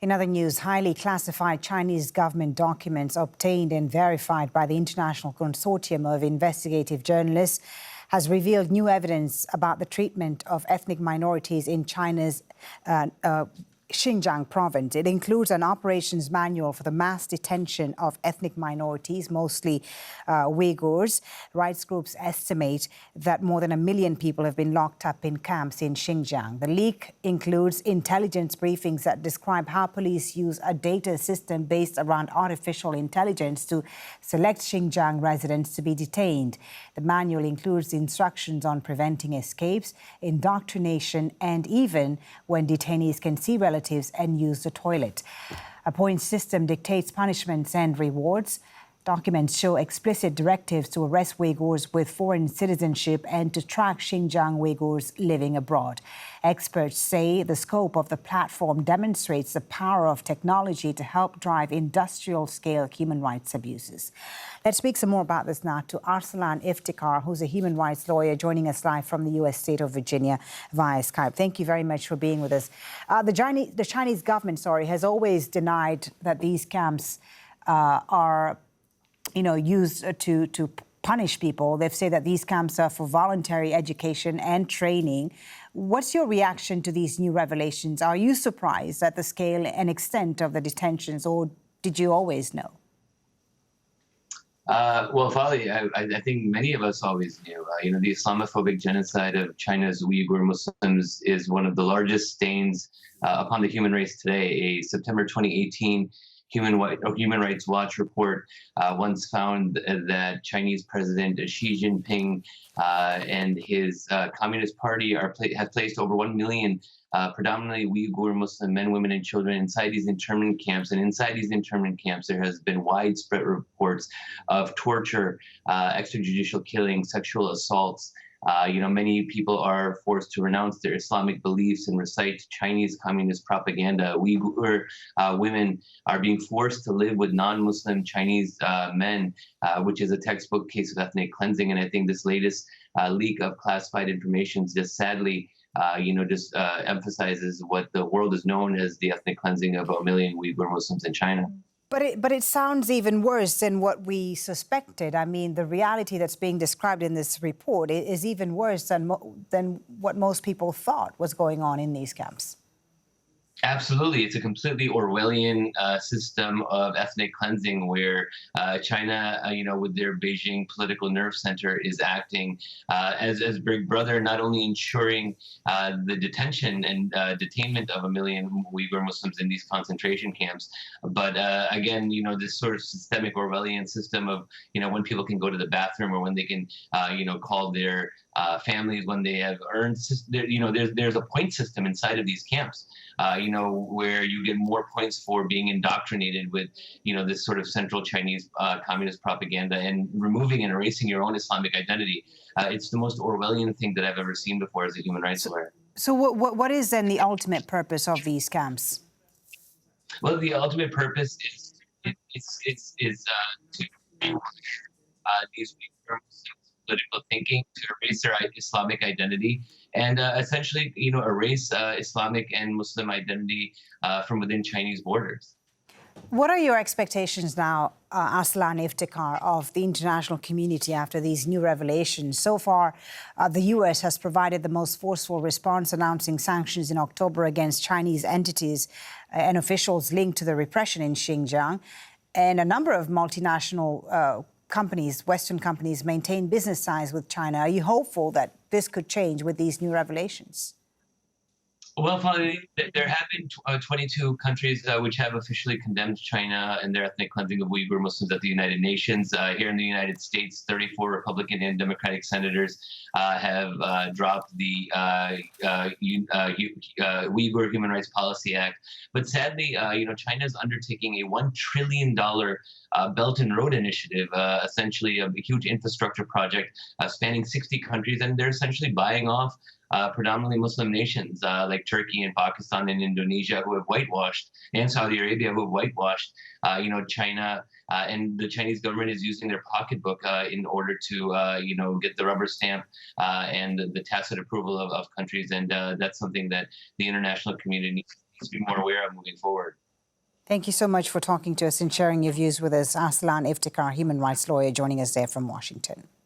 In other news, highly classified Chinese government documents obtained and verified by the International Consortium of Investigative Journalists has revealed new evidence about the treatment of ethnic minorities in China's Xinjiang province. It includes an operations manual for the mass detention of ethnic minorities, mostly Uyghurs. Rights groups estimate that more than 1 million people have been locked up in camps in Xinjiang. The leak includes intelligence briefings that describe how police use a data system based around artificial intelligence to select Xinjiang residents to be detained. The manual includes instructions on preventing escapes, indoctrination, and even when detainees can see relatives and use the toilet. A point system dictates punishments and rewards. Documents show explicit directives to arrest Uyghurs with foreign citizenship and to track Xinjiang Uyghurs living abroad. Experts say the scope of the platform demonstrates the power of technology to help drive industrial-scale human rights abuses. Let's speak some more about this now to Arsalan Iftikhar, who's a human rights lawyer, joining us live from the U.S. state of Virginia via Skype. Thank you very much for being with us. The Chinese government, has always denied that these camps are used to punish people. They've said that these camps are for voluntary education and training. What's your reaction to these new revelations? Are you surprised at the scale and extent of the detentions, or did you always know? Well, Fali, I think many of us always knew. The Islamophobic genocide of China's Uighur Muslims is one of the largest stains upon the human race today. A September 2018 Human Rights Watch report once found that Chinese President Xi Jinping and his Communist Party have placed over 1 million predominantly Uighur Muslim men, women, and children inside these internment camps. And inside these internment camps, there has been widespread reports of torture, extrajudicial killings, sexual assaults. Many people are forced to renounce their Islamic beliefs and recite Chinese communist propaganda. Uyghur women are being forced to live with non-Muslim Chinese men, which is a textbook case of ethnic cleansing. And I think this latest leak of classified information just sadly emphasizes what the world has known as the ethnic cleansing of 1 million Uyghur Muslims in China. But it sounds even worse than what we suspected. I mean, the reality that's being described in this report is even worse than what most people thought was going on in these camps. Absolutely. It's a completely Orwellian system of ethnic cleansing where China, with their Beijing political nerve center, is acting as Big Brother, not only ensuring the detention and detainment of 1 million Uyghur Muslims in these concentration camps, but again, this sort of systemic Orwellian system of, when people can go to the bathroom or when they can, call their families when they have earned, there's a point system inside of these camps. Where you get more points for being indoctrinated with, this sort of central Chinese communist propaganda and removing and erasing your own Islamic identity. It's the most Orwellian thing that I've ever seen before as a human rights lawyer. So what is then the ultimate purpose of these camps? Well, the ultimate purpose is to these political thinking, to erase their Islamic identity, and essentially, erase Islamic and Muslim identity from within Chinese borders. What are your expectations now, Arsalan Iftikhar, of the international community after these new revelations? So far, the U.S. has provided the most forceful response, announcing sanctions in October against Chinese entities and officials linked to the repression in Xinjiang. And a number of multinational Western companies, maintain business ties with China. Are you hopeful that this could change with these new revelations? Well, there have been 22 countries which have officially condemned China and their ethnic cleansing of Uyghur Muslims at the United Nations. Here in the United States, 34 Republican and Democratic senators have dropped the Uyghur Human Rights Policy Act. But sadly, China is undertaking a $1 trillion Belt and Road Initiative, essentially a huge infrastructure project spanning 60 countries, and they're essentially buying off predominantly Muslim nations like Turkey and Pakistan and Indonesia, who have whitewashed, and Saudi Arabia, who have whitewashed, China, and the Chinese government is using their pocketbook in order to, get the rubber stamp and the tacit approval of countries, and that's something that the international community needs to be more aware of moving forward. Thank you so much for talking to us and sharing your views with us. Arsalan Iftikhar, human rights lawyer, joining us there from Washington.